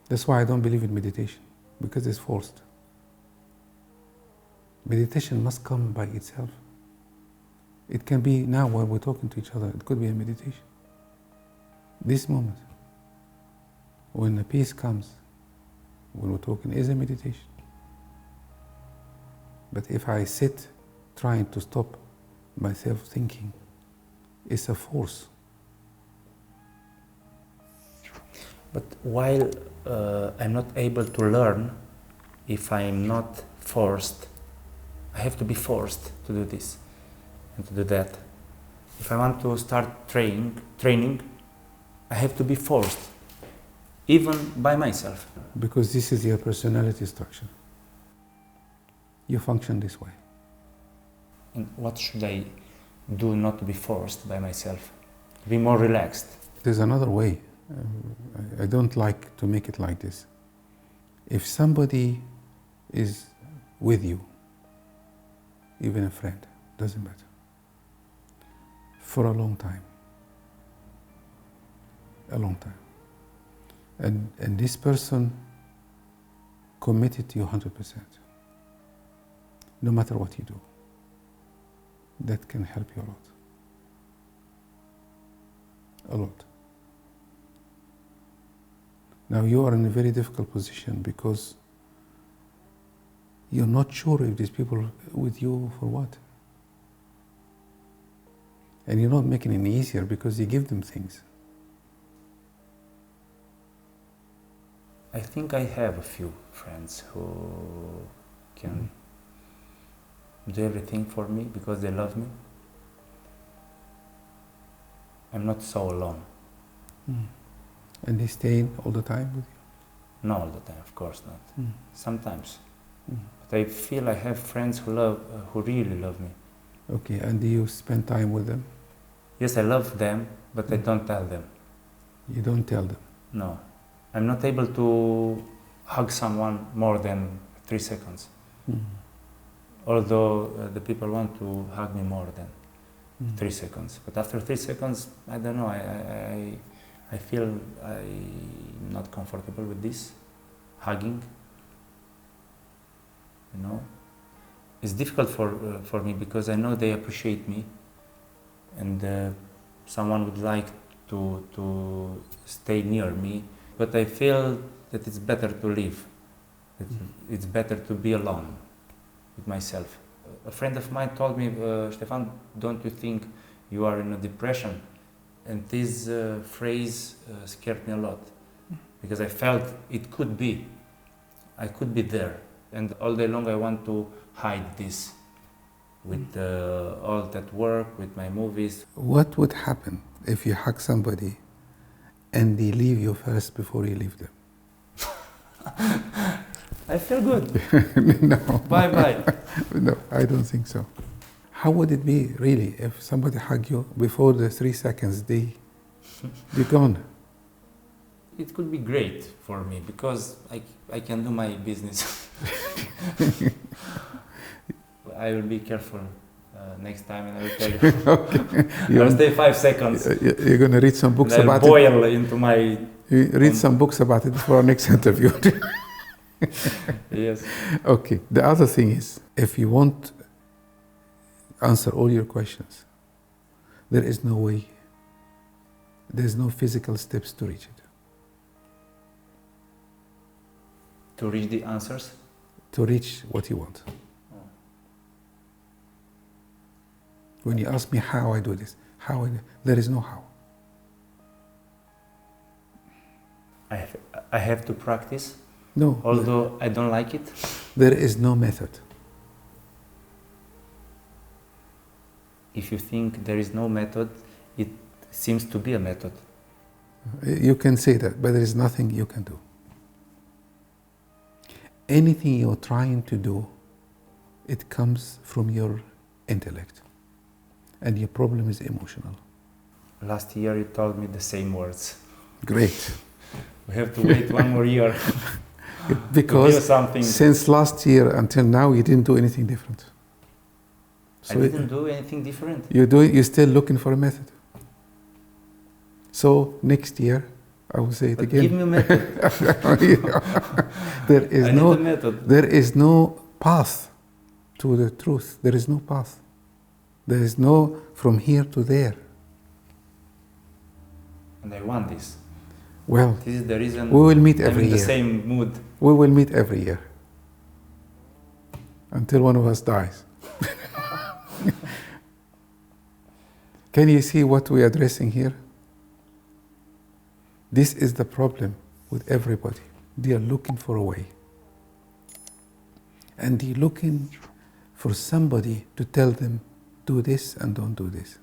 That's why I don't believe in meditation, because it's forced. Meditation must come by itself. It can be now while we're talking to each other, it could be a meditation. This moment, when the peace comes, when we're talking, is a meditation. But if I sit trying to stop myself thinking, it's a force. But while I'm not able to learn, if I'm not forced, I have to be forced to do this and to do that. If I want to start training, I have to be forced, even by myself. Because this is your personality structure. You function this way. And what should I do not to be forced by myself? Be more relaxed. There's another way. I don't like to make it like this. If somebody is with you, even a friend, doesn't matter, for a long time, and this person committed to you 100%, no matter what you do, that can help you a lot. Now you are in a very difficult position because you're not sure if these people are with you for what. And you're not making it easier because you give them things. I think I have a few friends who can do everything for me because they love me. I'm not so alone. And they stay all the time with you? Not all the time, of course not. Sometimes. Mm. But I feel I have friends who really love me. Okay, and do you spend time with them? Yes, I love them, but I don't tell them. You don't tell them? No. I'm not able to hug someone more than 3 seconds. Although the people want to hug me more than 3 seconds. But after 3 seconds, I don't know, I feel I'm not comfortable with this, hugging. You know? It's difficult for me because I know they appreciate me and someone would like to stay near me, but I feel that it's better to leave. It's better to be alone with myself. A friend of mine told me, Ştefan, don't you think you are in a depression? And this phrase scared me a lot because I felt it could be. I could be there. And all day long I want to hide this with all that work, with my movies. What would happen if you hug somebody and they leave you first before you leave them? I feel good. No. Bye-bye. No, I don't think so. How would it be, really, if somebody hugged you before the 3 seconds they're gone? It could be great for me because I can do my business. I will be careful next time and I will tell you. Okay. I'll stay 5 seconds. You're going to read some books I'll about boil into my... You read some books about it before our next interview. Yes. Okay. The other thing is, if you want answer all your questions, there is no way, there's no physical steps to reach it. To reach the answers? To reach what you want. When you ask me how I do this, there is no how. I have to practice? No. Although I don't like it? There is no method. If you think there is no method, it seems to be a method. You can say that, but there is nothing you can do. Anything you're trying to do, it comes from your intellect. And your problem is emotional. Last year you told me the same words. Great. We have to wait 1 more year. Because something. Since last year until now, you didn't do anything different. So I didn't do anything different. You're still looking for a method. So next year, I will say it again. Give me a method. There is no path to the truth. There is no path. There is no from here to there. And I want this. Well, this is the reason we will meet I'm every in the year. same mood. We will meet every year until one of us dies. Can you see what we're addressing here? This is the problem with everybody. They are looking for a way. And they're looking for somebody to tell them, do this and don't do this.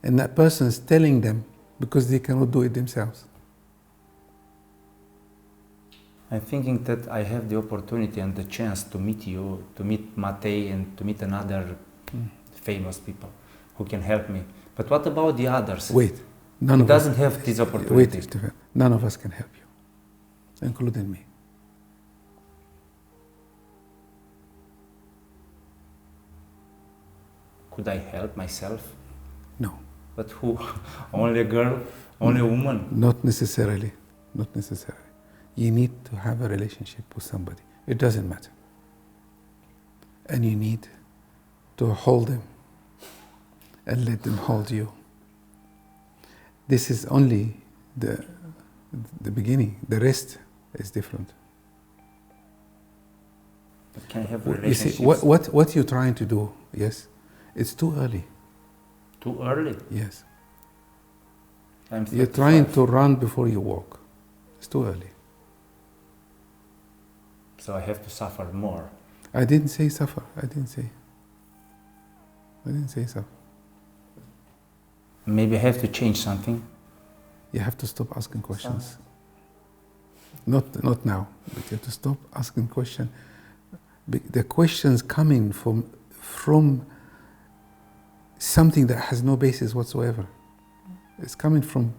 And that person is telling them because they cannot do it themselves. I'm thinking that I have the opportunity and the chance to meet you, to meet Matei and to meet another famous people who can help me. But what about the others? Wait, none Who of us doesn't have this opportunity? Wait, Ştefan, none of us can help you, including me. Could I help myself? No. But who? Only a girl? Only a woman? Not necessarily. Not necessarily. You need to have a relationship with somebody. It doesn't matter. And you need to hold them and let them hold you. This is only the beginning. The rest is different. But can I have You relationships? see, what you're trying to do, yes, it's too early. Too early? Yes. I'm You're 35. trying to run before you walk. It's too early. So I have to suffer more. I didn't say suffer. I didn't say suffer. Maybe I have to change something. You have to stop asking questions. Not now, but you have to stop asking questions. The questions coming from something that has no basis whatsoever. It's coming from,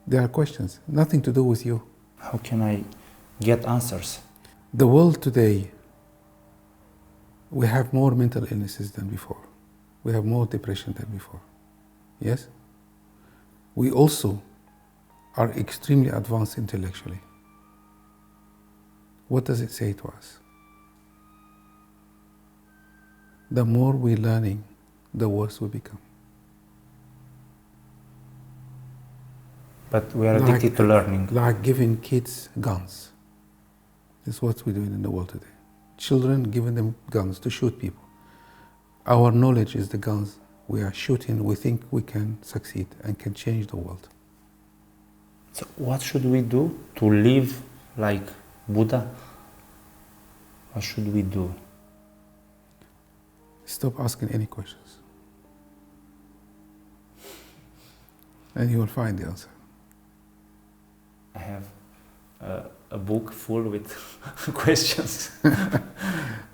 there are questions, nothing to do with you. How can I get answers? The world today, we have more mental illnesses than before. We have more depression than before. Yes? We also are extremely advanced intellectually. What does it say to us? The more we're learning, the worse we become. But we are addicted to learning. Like giving kids guns. That's what we're doing in the world today. Children, giving them guns to shoot people. Our knowledge is the guns we are shooting. We think we can succeed and can change the world. So what should we do to live like Buddha? What should we do? Stop asking any questions. And you will find the answer. I have a book full with questions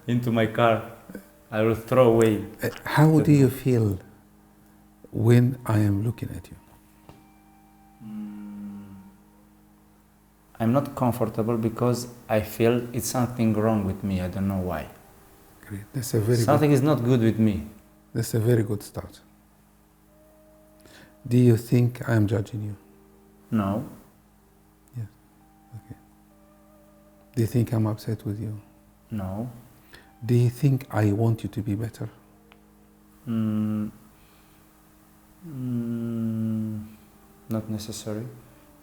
into my car. I will throw away. How do you feel when I am looking at you? I'm not comfortable because I feel it's something wrong with me. I don't know why. Great. That's a very Something is not good with me. That's a very good start. Do you think I am judging you? No. Yes. Okay. Do you think I'm upset with you? No. Do you think I want you to be better? Not necessary.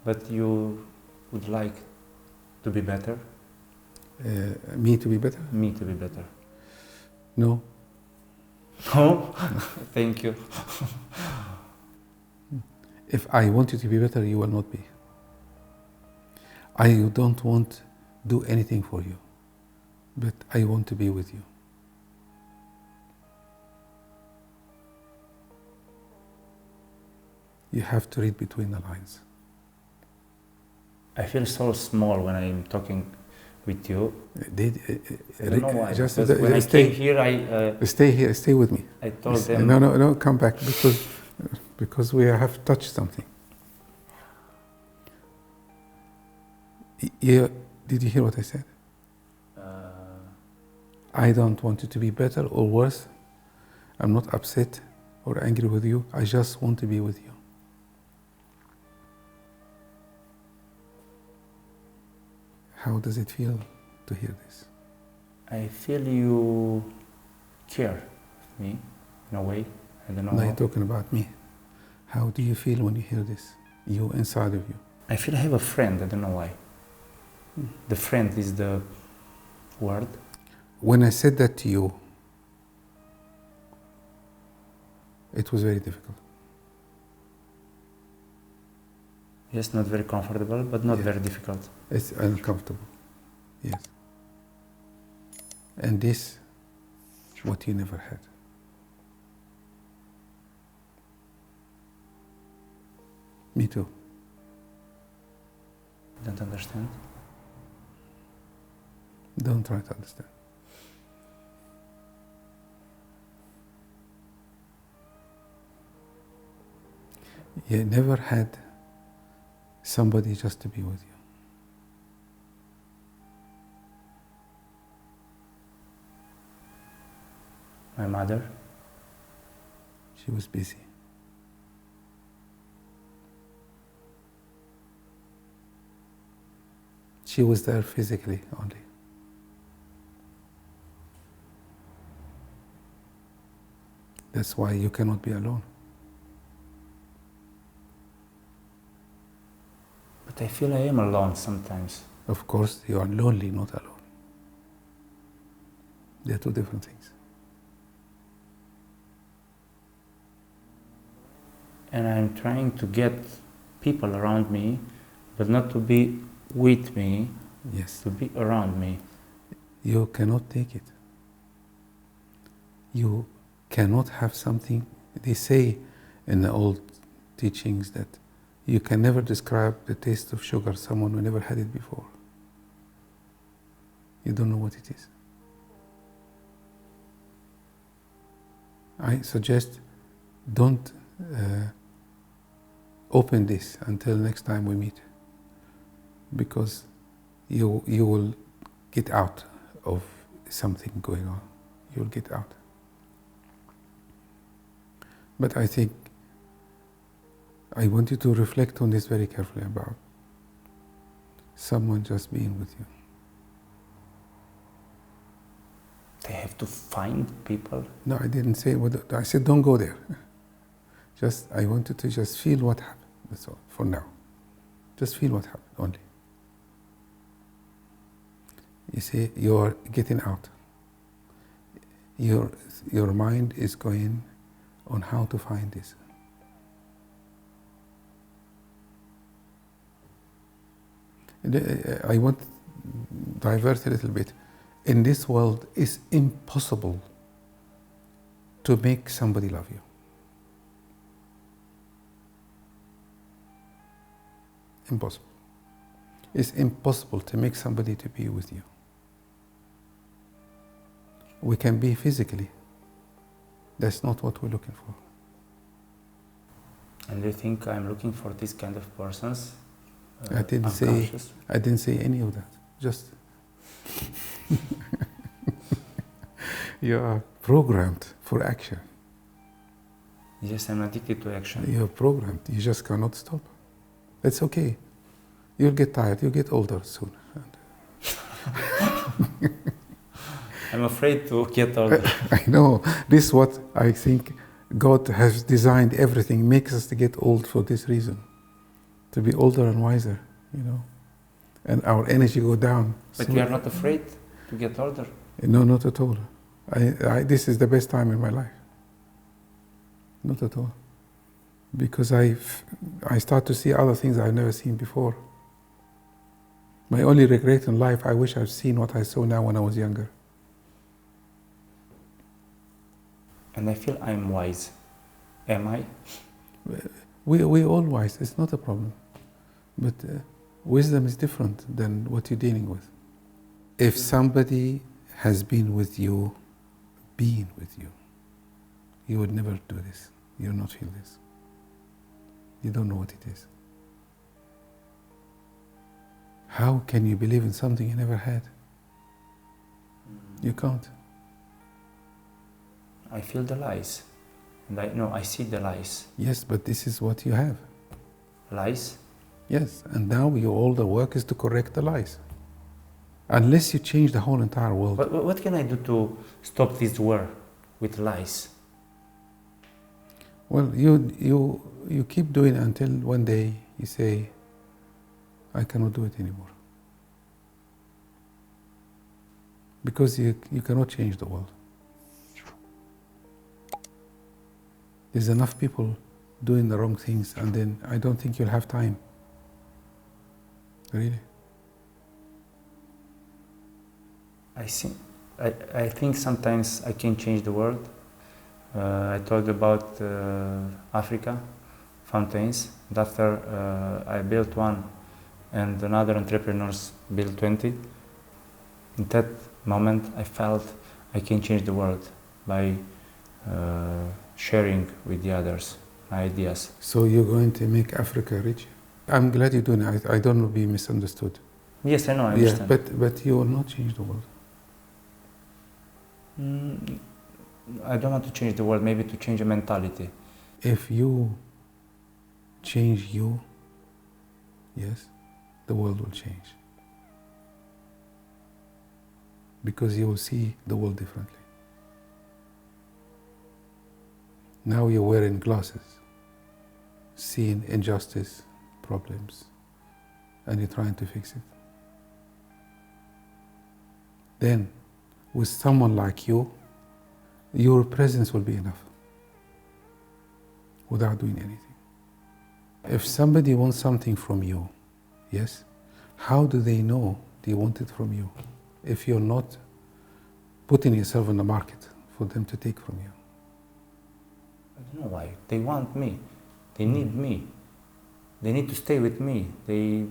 But you would like to be better? Me to be better? Me to be better. No. No? Thank you. If I want you to be better, you will not be. I don't want to do anything for you, but I want to be with you. You have to read between the lines. I feel so small when I'm talking with you. I don't know why. Just Because when I came here, stay here. Stay with me. I told them. No. Come back because we have touched something. Did you hear what I said? I don't want you to be better or worse. I'm not upset or angry with you. I just want to be with you. How does it feel to hear this? I feel you care of me in a way. I don't know. Now you're talking about me. How do you feel when you hear this? You inside of you. I feel I have a friend. I don't know why. The friend is the word. When I said that to you, it was very difficult. Yes, not very comfortable, but not very difficult. It's uncomfortable, yes. And this, what you never had. Me too. Don't understand? Don't try to understand. You never had somebody just to be with you. My mother? She was busy. She was there physically only. That's why you cannot be alone. But I feel I am alone sometimes. Of course, you are lonely, not alone. They are two different things. And I'm trying to get people around me, but not to be with me, Yes. to be around me. You cannot take it. You cannot have something. They say in the old teachings that you can never describe the taste of sugar to someone who never had it before. You don't know what it is. I suggest don't open this until next time we meet, because you will get out of something going on. You'll get out. But I think I want you to reflect on this very carefully about someone just being with you. They have to find people. No, I didn't say what I said. Don't go there. Just I want you to just feel what happened. That's all for now. Just feel what happened only. You see, you're getting out. Your mind is going on how to find this. I want to divert a little bit. In this world, it's impossible to make somebody love you. Impossible. It's impossible to make somebody to be with you. We can be physically. That's not what we're looking for. And do you think I'm looking for this kind of persons? I didn't say any of that. Just you are programmed for action. Yes, I'm addicted to action. You're programmed. You just cannot stop. It's okay. You'll get tired. You'll get older soon. I'm afraid to get older. I know. This is what I think God has designed everything, makes us to get old for this reason. To be older and wiser, you know. And our energy go down. But you are not afraid to get older? No, not at all. This is the best time in my life. Not at all. Because I start to see other things I've never seen before. My only regret in life, I wish I'd seen what I saw now when I was younger. And I feel I'm wise. Am I? We're all wise, it's not a problem. But wisdom is different than what you're dealing with. If somebody has been with you, you would never do this. You will not feel this. You don't know what it is. How can you believe in something you never had? You can't. I feel the lies. And I see the lies. Yes, but this is what you have. Lies? Yes, and now all the work is to correct the lies. Unless you change the whole entire world. What can I do to stop this war with lies? Well, you keep doing it until one day you say, I cannot do it anymore. Because you cannot change the world. There's enough people doing the wrong things, and then I don't think you'll have time. Really? I think sometimes I can change the world. I talked about Africa. fountains. And after I built one and another entrepreneurs built 20, in that moment I felt I can change the world by sharing with the others my ideas. So you're going to make Africa rich? I'm glad you're doing it. I don't want to be misunderstood. Yes, I know, I understand. But you will not change the world. I don't want to change the world, maybe to change a mentality. If you change you, yes, the world will change. Because you will see the world differently. Now you're wearing glasses, seeing injustice, problems, and you're trying to fix it. Then, with someone like you, your presence will be enough without doing anything. If somebody wants something from you, yes, how do they know they want it from you if you're not putting yourself in the market for them to take from you? I don't know why. They want me. They need me. They need to stay with me. They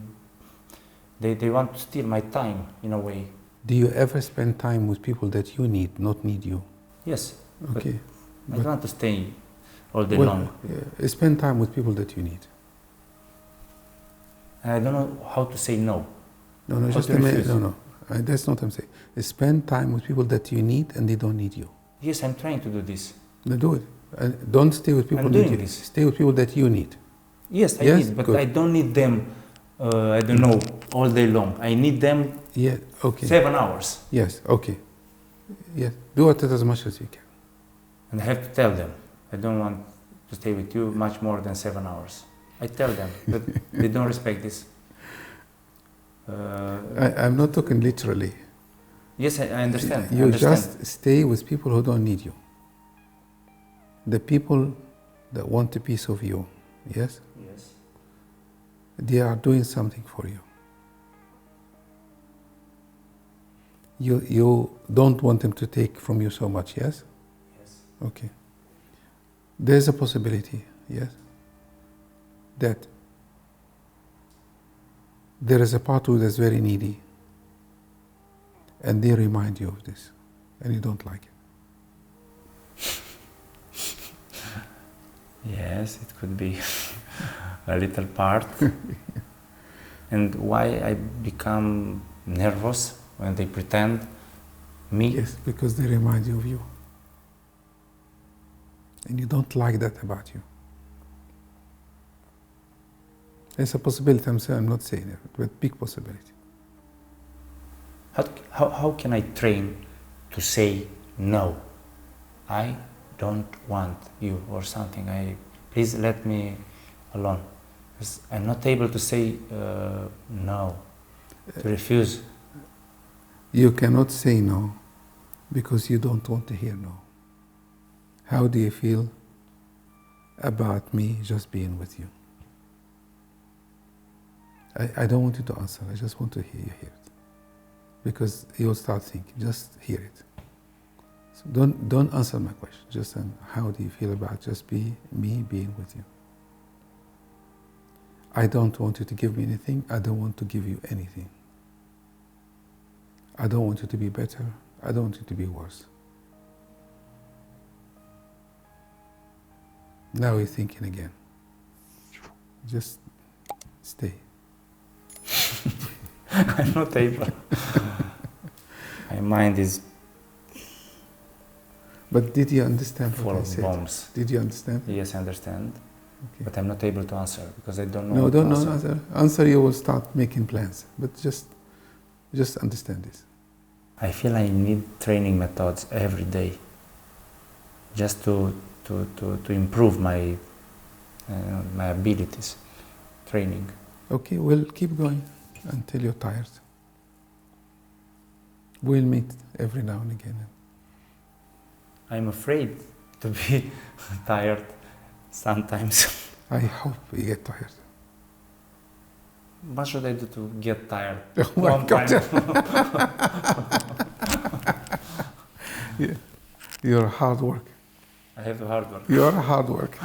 want to steal my time in a way. Do you ever spend time with people that you need, not need you? Yes. Okay. I don't want to stay all day long. Spend time with people that you need. And I don't know how to say no. No, just a minute. No. That's not what I'm saying. Spend time with people that you need and they don't need you. Yes, I'm trying to do this. No, do it. Don't stay with people that you need. Stay with people that you need. Yes, I need, but good. I don't need them, I don't know, all day long. I need them 7 hours. Yes, okay. Yes, do it as much as you can. And I have to tell them, I don't want to stay with you much more than 7 hours. I tell them, but they don't respect this. I'm not talking literally. Yes, I understand. You just stay with people who don't need you. The people that want a piece of you, yes? Yes. They are doing something for you. You don't want them to take from you so much, yes? Yes. Okay. There's a possibility, yes, that there is a part who is very needy and they remind you of this and you don't like it. Yes, it could be a little part. And why I become nervous when they pretend me? Yes, because they remind you of you. And you don't like that about you. It's a possibility, I'm not saying it, but big possibility. How can I train to say no? I don't want you or something. Please let me alone. Because I'm not able to say no, to refuse. You cannot say no because you don't want to hear no. How do you feel about me just being with you? I don't want you to answer, I just want to hear you hear it. Because you'll start thinking, just hear it. So don't answer my question, just how do you feel about just me being with you? I don't want you to give me anything, I don't want to give you anything. I don't want you to be better, I don't want you to be worse. Now you're thinking again. Just stay. I'm not able. My mind is But did you understand full what I of said? bombs. Did you understand? Yes, I understand. Okay. But I'm not able to answer because I don't know. No, what don't to answer. answer. Answer, you will start making plans. But just understand this. I feel I need training methods every day, just to improve my abilities. Training. Okay, we'll keep going until you're tired. We'll meet every now and again. I'm afraid to be tired sometimes. I hope you get tired. What should I do to get tired? Oh my God. Yeah. You're hard work. I have to hard work. You're hard work.